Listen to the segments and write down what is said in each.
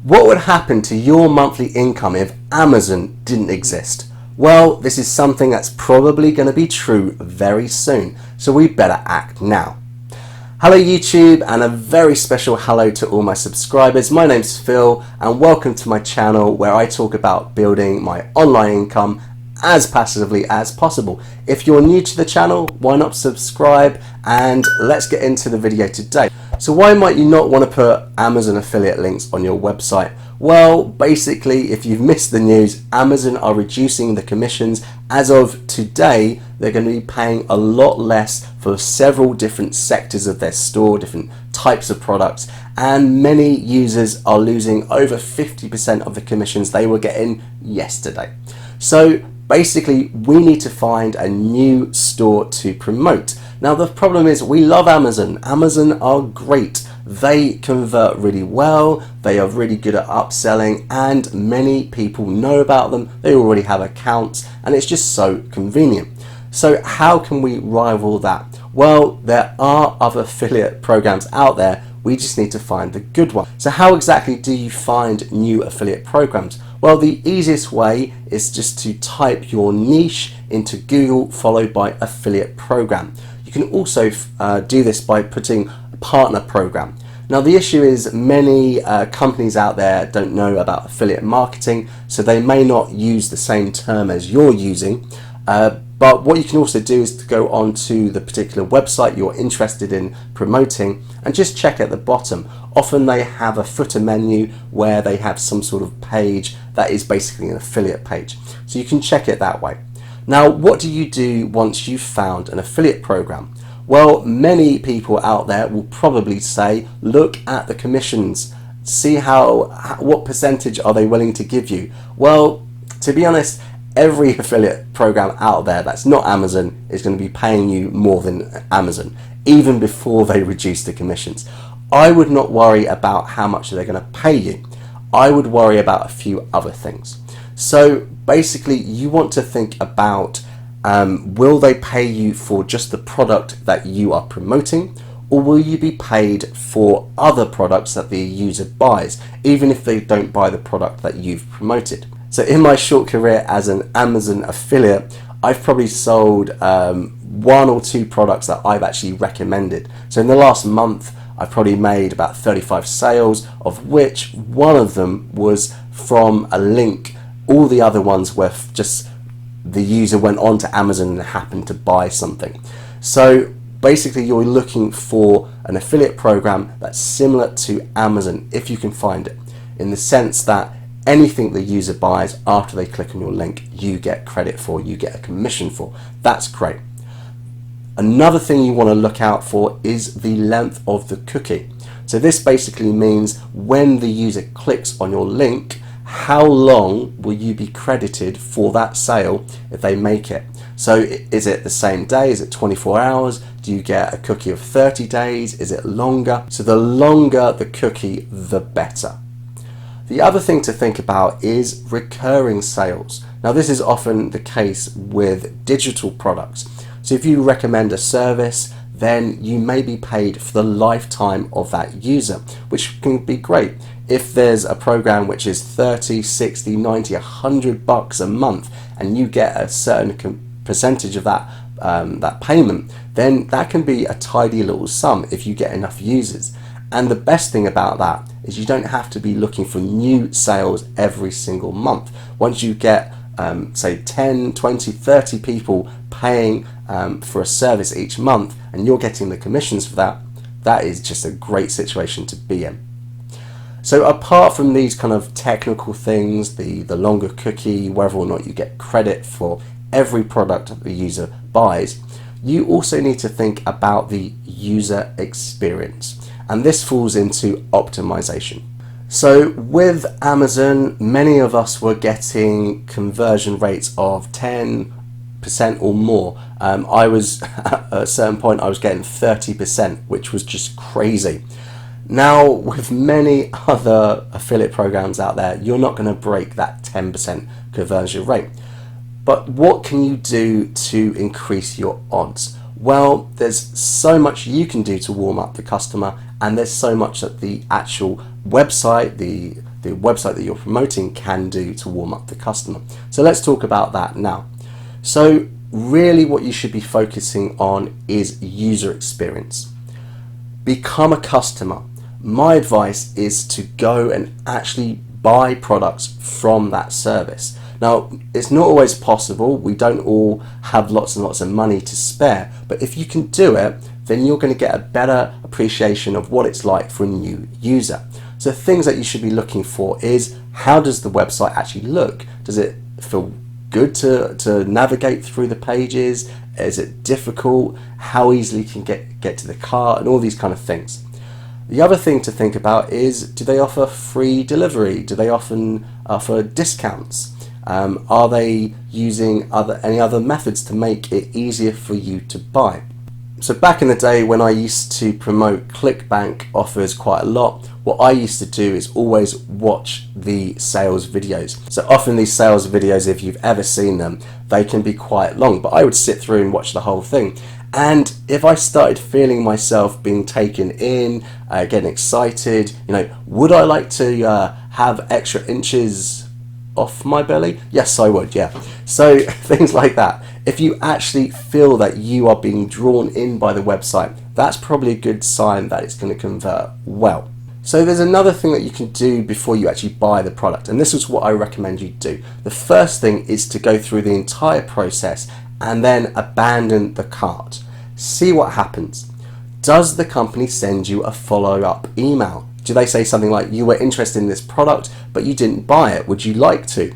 What would happen to your monthly income if Amazon didn't exist? Well, this is something that's probably going to be true very soon, so we better act now. Hello YouTube, and a very special hello to all my subscribers. My name's Phil and welcome to my channel where I talk about building my online income as passively as possible. If you're new to the channel, why not subscribe, and let's get into the video today. So why might you not want to put Amazon affiliate links on your website? Well, basically, if you've missed the news, Amazon are reducing the commissions. As of today, they're going to be paying a lot less for several different sectors of their store, different types of products, and many users are losing over 50% of the commissions they were getting yesterday. So basically, we need to find a new store to promote. Now, the problem is we love Amazon. Amazon are great. They convert really well. They are really good at upselling, and many people know about them. They already have accounts, and it's just so convenient. So how can we rival that? Well, there are other affiliate programs out there. We just need to find the good one. So how exactly do you find new affiliate programs? Well, the easiest way is just to type your niche into Google followed by affiliate program. You can also do this by putting a partner program. Now, the issue is many companies out there don't know about affiliate marketing, so they may not use the same term as you're using. But what you can also do is to go onto the particular website you're interested in promoting and just check at the bottom. Often they have a footer menu where they have some sort of page that is basically an affiliate page. So you can check it that way. Now, what do you do once you've found an affiliate program? Well, many people out there will probably say, look at the commissions, see what percentage are they willing to give you. Well, to be honest, every affiliate program out there that's not Amazon is going to be paying you more than Amazon, even before they reduce the commissions. I would not worry about how much they're going to pay you. I would worry about a few other things. So basically, you want to think about, will they pay you for just the product that you are promoting, or will you be paid for other products that the user buys, even if they don't buy the product that you've promoted? So in my short career as an Amazon affiliate, I've probably sold one or two products that I've actually recommended. So in the last month, I've probably made about 35 sales, of which one of them was from a link. All the other ones were just the user went on to Amazon and happened to buy something. So basically, you're looking for an affiliate program that's similar to Amazon, if you can find it, in the sense that anything the user buys after they click on your link, you get credit for, you get a commission for. That's great. Another thing you want to look out for is the length of the cookie. So this basically means when the user clicks on your link, how long will you be credited for that sale if they make it? So is it the same day? Is it 24 hours? Do you get a cookie of 30 days? Is it longer? So the longer the cookie, the better. The other thing to think about is recurring sales. Now, this is often the case with digital products. So if you recommend a service, then you may be paid for the lifetime of that user, which can be great. If there's a program which is 30, 60, 90, $100 a month, and you get a certain percentage of that payment, then that can be a tidy little sum if you get enough users. And the best thing about that is you don't have to be looking for new sales every single month. Once you get, say, 10, 20, 30 people paying for a service each month, and you're getting the commissions for that, that is just a great situation to be in. So apart from these kind of technical things, the longer cookie, whether or not you get credit for every product that the user buys, you also need to think about the user experience. And this falls into optimization. So with Amazon, many of us were getting conversion rates of 10% or more. I was at a certain point, I was getting 30%, which was just crazy. Now, with many other affiliate programs out there, you're not going to break that 10% conversion rate. But what can you do to increase your odds? Well, there's so much you can do to warm up the customer, and there's so much that the actual website, the the website that you're promoting can do to warm up the customer. So let's talk about that now. So really what you should be focusing on is user experience. Become a customer. My advice is to go and actually buy products from that service. Now, it's not always possible. We don't all have lots and lots of money to spare, but if you can do it, then you're going to get a better appreciation of what it's like for a new user. So things that you should be looking for is, how does the website actually look? Does it feel good to navigate through the pages? Is it difficult? How easily can you get to the cart, and all these kind of things. The other thing to think about is, do they offer free delivery? Do they often offer discounts? Are they using any other methods to make it easier for you to buy? So back in the day when I used to promote ClickBank offers quite a lot, what I used to do is always watch the sales videos. So often these sales videos, if you've ever seen them, they can be quite long, but I would sit through and watch the whole thing. And if I started feeling myself being taken in, getting excited, would I like to have extra inches off my belly? Yes, I would, yeah. So things like that. If you actually feel that you are being drawn in by the website, that's probably a good sign that it's going to convert well. So there's another thing that you can do before you actually buy the product, and this is what I recommend you do. The first thing is to go through the entire process and then abandon the cart. See what happens. Does the company send you a follow-up email? Do they say something like, you were interested in this product but you didn't buy it, would you like to?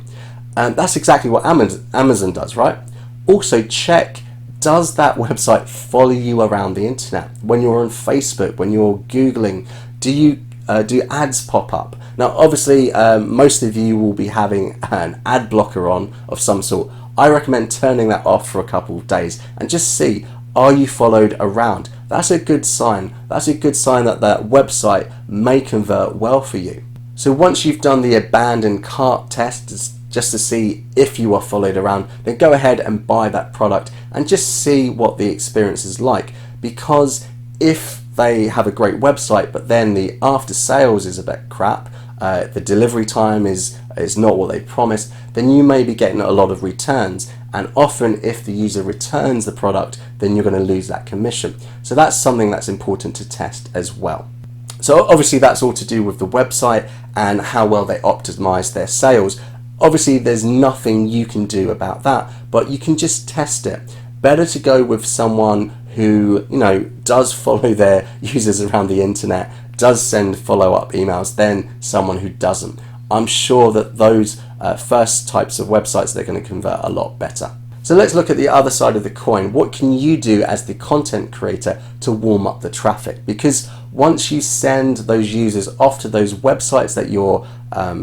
That's exactly what Amazon does, right? Also check, does that website follow you around the internet? When you're on Facebook, when you're Googling, do ads pop up? Now obviously most of you will be having an ad blocker on of some sort. I recommend turning that off for a couple of days and just see, are you followed around? That's a good sign. That's a good sign that that website may convert well for you. So once you've done the abandoned cart test, just to see if you are followed around, then go ahead and buy that product and just see what the experience is like. Because if they have a great website but then the after sales is a bit crap, the delivery time is not what they promised, then you may be getting a lot of returns, and often if the user returns the product, then you're going to lose that commission. So that's something that's important to test as well. So obviously that's all to do with the website and how well they optimize their sales. Obviously there's nothing you can do about that, but you can just test it. Better to go with someone who does follow their users around the internet, does send follow-up emails, than someone who doesn't. I'm sure that those first types of websites, they're going to convert a lot better. So let's look at the other side of the coin. What can you do as the content creator to warm up the traffic? Because once you send those users off to those websites that you're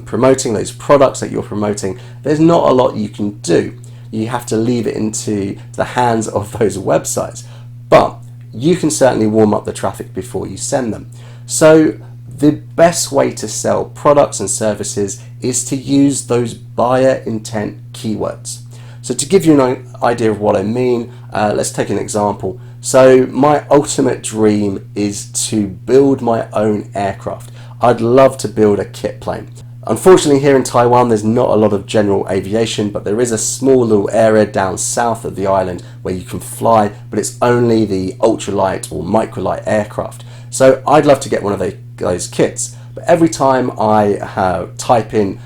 promoting, those products that you're promoting, there's not a lot you can do. You have to leave it into the hands of those websites. But you can certainly warm up the traffic before you send them. So the best way to sell products and services is to use those buyer intent keywords. So to give you an idea of what I mean, let's take an example. So my ultimate dream is to build my own aircraft. I'd love to build a kit plane. Unfortunately here in Taiwan there's not a lot of general aviation, but there is a small little area down south of the island where you can fly, but it's only the ultralight or microlight aircraft. So I'd love to get one of those kits, but every time I type in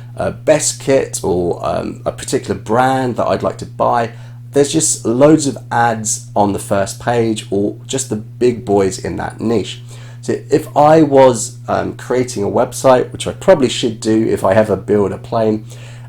best kit or a particular brand that I'd like to buy, there's just loads of ads on the first page, or just the big boys in that niche. So if I was creating a website, which I probably should do if I ever build a plane,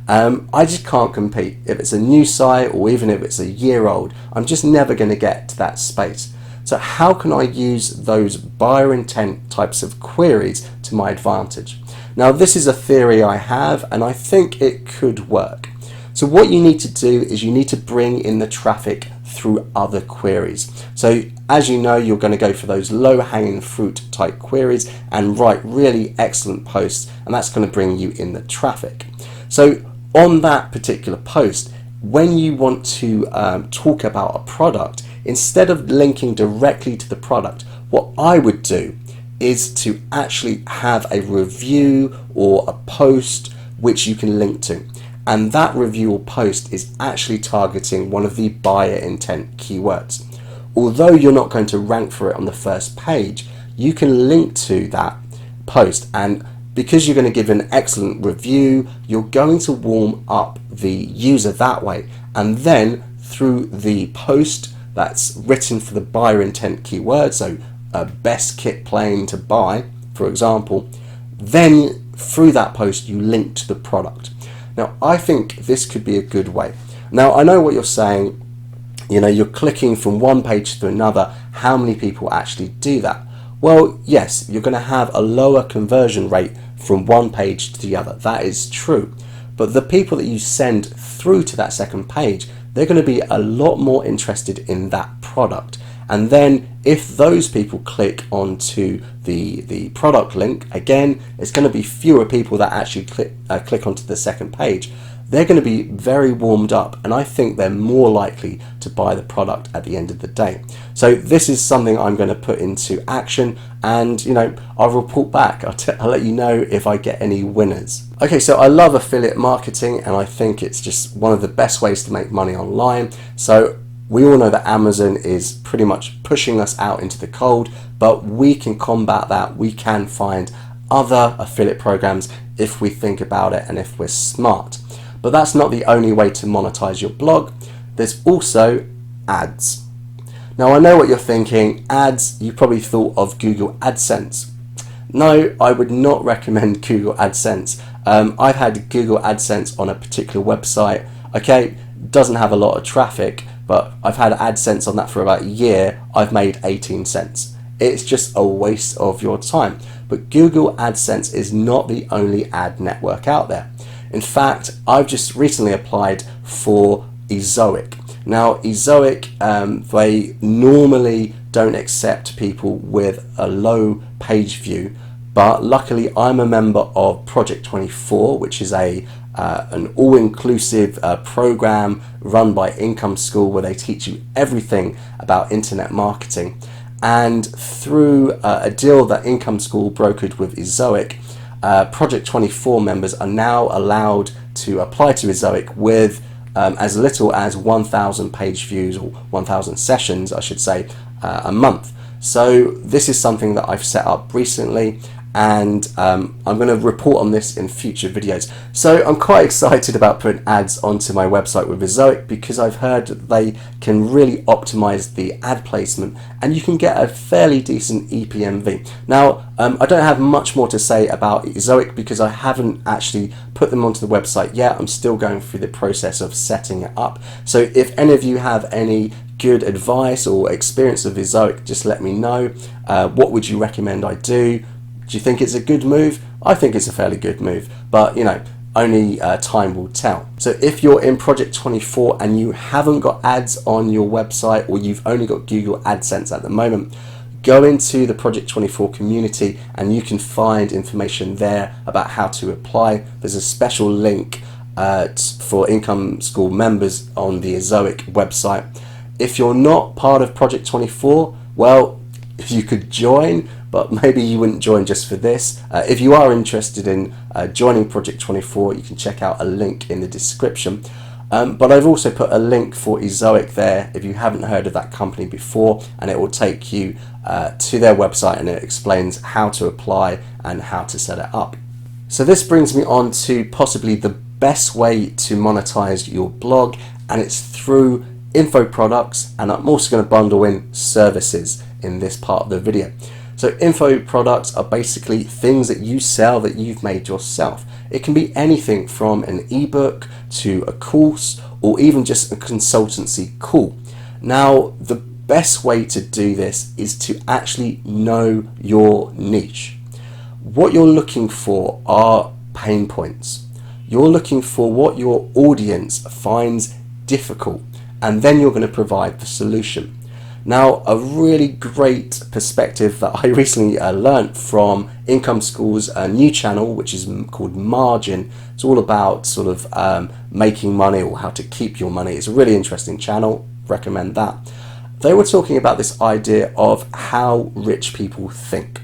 I just can't compete. If it's a new site or even if it's a year old, I'm just never going to get to that space. So how can I use those buyer intent types of queries to my advantage? Now this is a theory I have, and I think it could work. So what you need to do is you need to bring in the traffic through other queries. So as you know, you're going to go for those low-hanging fruit type queries and write really excellent posts, and that's going to bring you in the traffic. So on that particular post, when you want to talk about a product, instead of linking directly to the product, what I would do is to actually have a review or a post which you can link to. And that review or post is actually targeting one of the buyer intent keywords. Although you're not going to rank for it on the first page, you can link to that post, and because you're going to give an excellent review, you're going to warm up the user that way. And then through the post that's written for the buyer intent keyword, so a best kit plane to buy, for example, then through that post you link to the product. Now, I think this could be a good way. Now, I know what you're saying, you're clicking from one page to another. How many people actually do that? Well, yes, you're going to have a lower conversion rate from one page to the other. That is true. But the people that you send through to that second page, they're going to be a lot more interested in that product. And then if those people click onto the product link, again, it's going to be fewer people that actually click onto the second page. They're going to be very warmed up, and I think they're more likely to buy the product at the end of the day. So this is something I'm going to put into action, and I'll report back. I'll let you know if I get any winners. Okay, so I love affiliate marketing, and I think it's just one of the best ways to make money online. So we all know that Amazon is pretty much pushing us out into the cold, but we can combat that. We can find other affiliate programs if we think about it and if we're smart. But that's not the only way to monetize your blog. There's also ads. Now, I know what you're thinking. Ads, you probably thought of Google AdSense. No, I would not recommend Google AdSense. I've had Google AdSense on a particular website. Okay, doesn't have a lot of traffic, but I've had AdSense on that for about a year. I've made 18 cents. It's just a waste of your time. But Google AdSense is not the only ad network out there. In fact, I've just recently applied for zoic. Now, zoic, they normally don't accept people with a low page view, but luckily I'm a member of Project 24, which is an all-inclusive program run by Income School where they teach you everything about internet marketing. And through a deal that Income School brokered with zoic, Project 24 members are now allowed to apply to zoic with as little as 1,000 page views, or 1,000 sessions, I should say, a month. So this is something that I've set up recently, and I'm going to report on this in future videos. So I'm quite excited about putting ads onto my website with zoic, because I've heard that they can really optimize the ad placement and you can get a fairly decent EPMV. Now, I don't have much more to say about zoic because I haven't actually put them onto the website yet. I'm still going through the process of setting it up. So if any of you have any good advice or experience of zoic, just let me know. What would you recommend I do? Do you think it's a good move? I think it's a fairly good move, but only time will tell. So if you're in Project 24 and you haven't got ads on your website, or you've only got Google AdSense at the moment, go into the Project 24 community and you can find information there about how to apply. There's a special link for Income School members on the zoic website. If you're not part of Project 24, well, you could join, but maybe you wouldn't join just for this. If you are interested in joining Project 24, you can check out a link in the description. But I've also put a link for zoic there if you haven't heard of that company before, and it will take you to their website, and it explains how to apply and how to set it up. So this brings me on to possibly the best way to monetize your blog, and it's through info products, and I'm also going to bundle in services in this part of the video. So info products are basically things that you sell that you've made yourself. It can be anything from an ebook to a course, or even just a consultancy call. Now, the best way to do this is to actually know your niche. What you're looking for are pain points. You're looking for what your audience finds difficult, and then you're going to provide the solution. Now, a really great perspective that I recently learnt from Income School's new channel, which is called Margin. It's all about sort of making money, or how to keep your money. It's a really interesting channel, recommend that. They were talking about this idea of how rich people think.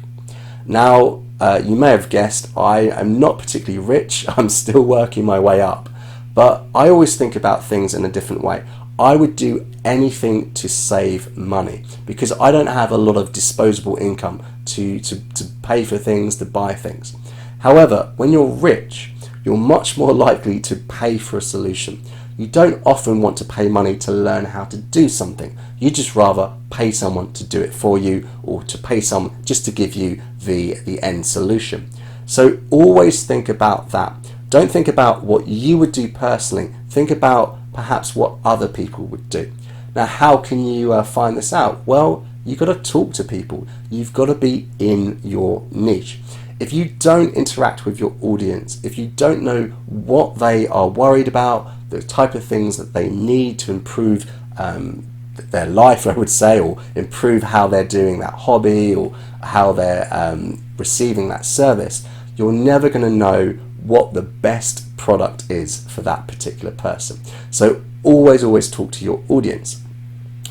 Now, you may have guessed I am not particularly rich. I'm still working my way up. But I always think about things in a different way. I would do anything to save money because I don't have a lot of disposable income to pay for things, to buy things. However, when you're rich, you're much more likely to pay for a solution. You don't often want to pay money to learn how to do something. You just rather pay someone to do it for you, or to pay someone just to give you the end solution. So always think about that. Don't think about what you would do personally. Think about perhaps what other people would do. Now, how can you find this out? Well, you've got to talk to people. You've got to be in your niche. If you don't interact with your audience, if you don't know what they are worried about, the type of things that they need to improve their life, I would say, or improve how they're doing that hobby, or how they're receiving that service, you're never going to know what the best product is for that particular person. So always talk to your audience.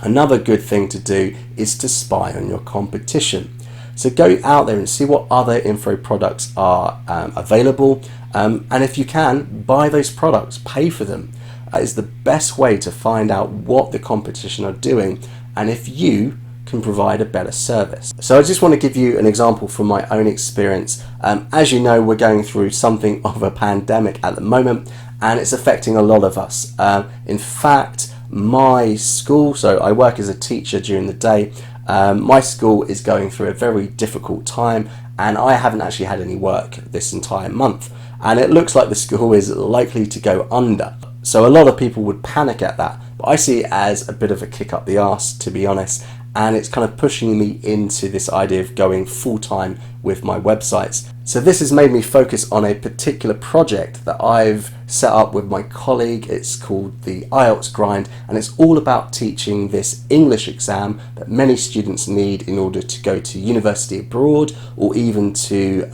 Another good thing to do is to spy on your competition. So go out there and see what other info products are available, and if you can, buy those products, pay for them. That is the best way to find out what the competition are doing and if you can provide a better service. So I just want to give you an example from my own experience. As you know, we're going through something of a pandemic at the moment, and it's affecting a lot of us. In fact, my school, so I work as a teacher during the day, my school is going through a very difficult time, and I haven't actually had any work this entire month, and it looks like the school is likely to go under. So a lot of people would panic at that, but I see it as a bit of a kick up the arse, to be honest, and it's kind of pushing me into this idea of going full-time with my websites. So this has made me focus on a particular project that I've set up with my colleague. It's called the IELTS Grind, and it's all about teaching this English exam that many students need in order to go to university abroad, or even to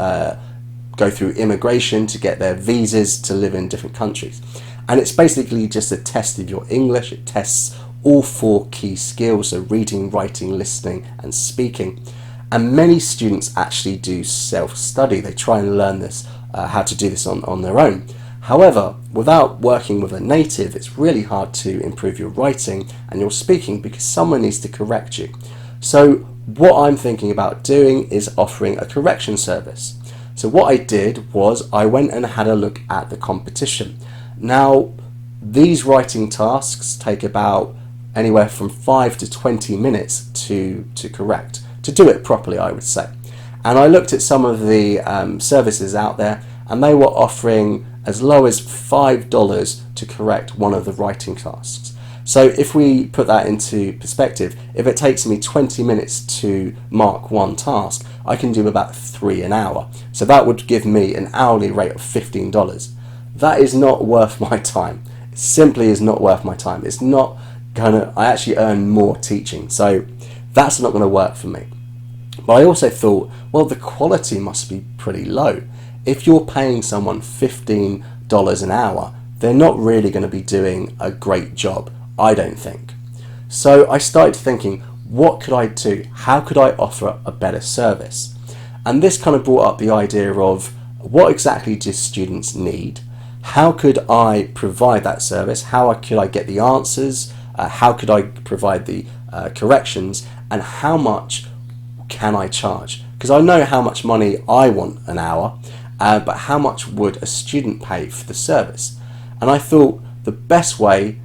go through immigration to get their visas to live in different countries. And it's basically just a test of your English. It tests all 4 key skills, so reading, writing, listening and speaking. And many students actually do self-study. They try and learn this, how to do this on their own. However, without working with a native, it's really hard to improve your writing and your speaking because someone needs to correct you. So what I'm thinking about doing is offering a correction service. So what I did was I went and had a look at the competition. Now, these writing tasks take about anywhere from 5 to 20 minutes to correct, to do it properly, I would say. And I looked at some of the services out there, and they were offering as low as $5 to correct one of the writing tasks. So if we put that into perspective, if it takes me 20 minutes to mark one task, I can do about 3 an hour. So that would give me an hourly rate of $15. That is not worth my time. It simply is not worth my time. It's not gonna, I actually earn more teaching, so that's not gonna work for me. But I also thought, well, the quality must be pretty low. If you're paying someone $15 an hour, they're not really going to be doing a great job, I don't think. So I started thinking, what could I do? How could I offer a better service? And this kind of brought up the idea of what exactly do students need? How could I provide that service? How could I get the answers? How could I provide the corrections? And how much can I charge? Because I know how much money I want an hour, but how much would a student pay for the service? And I thought the best way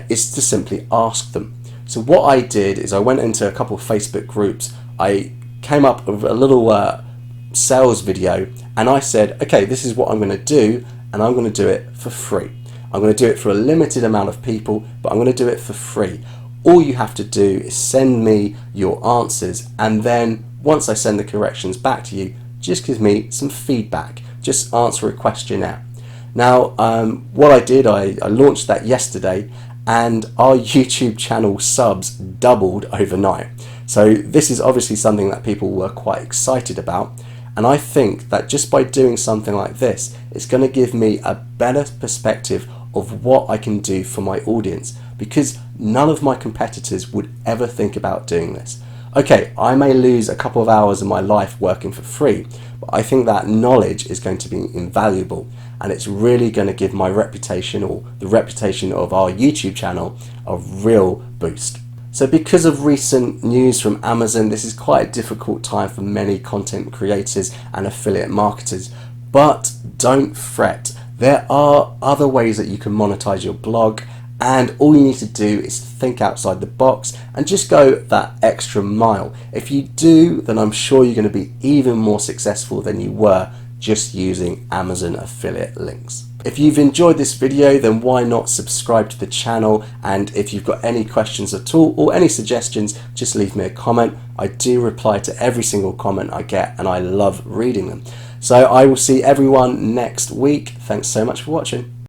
is to simply ask them. So what I did is I went into a couple of Facebook groups, I came up with a little sales video, and I said, okay, this is what I'm going to do, and I'm going to do it for free. I'm going to do it for a limited amount of people, but I'm going to do it for free. All you have to do is send me your answers, and then once I send the corrections back to you, just give me some feedback. Just answer a questionnaire. Now, what I did, I launched that yesterday, and our YouTube channel subs doubled overnight. So this is obviously something that people were quite excited about. And I think that just by doing something like this, it's going to give me a better perspective of what I can do for my audience, because none of my competitors would ever think about doing this. Okay, I may lose a couple of hours of my life working for free, but I think that knowledge is going to be invaluable, and it's really going to give my reputation, or the reputation of our YouTube channel, a real boost. So because of recent news from Amazon, this is quite a difficult time for many content creators and affiliate marketers, but don't fret. There are other ways that you can monetize your blog, and all you need to do is think outside the box and just go that extra mile. If you do, then I'm sure you're going to be even more successful than you were just using Amazon affiliate links. If you've enjoyed this video, then why not subscribe to the channel? And if you've got any questions at all or any suggestions, just leave me a comment. I do reply to every single comment I get, and I love reading them. So I will see everyone next week. Thanks so much for watching.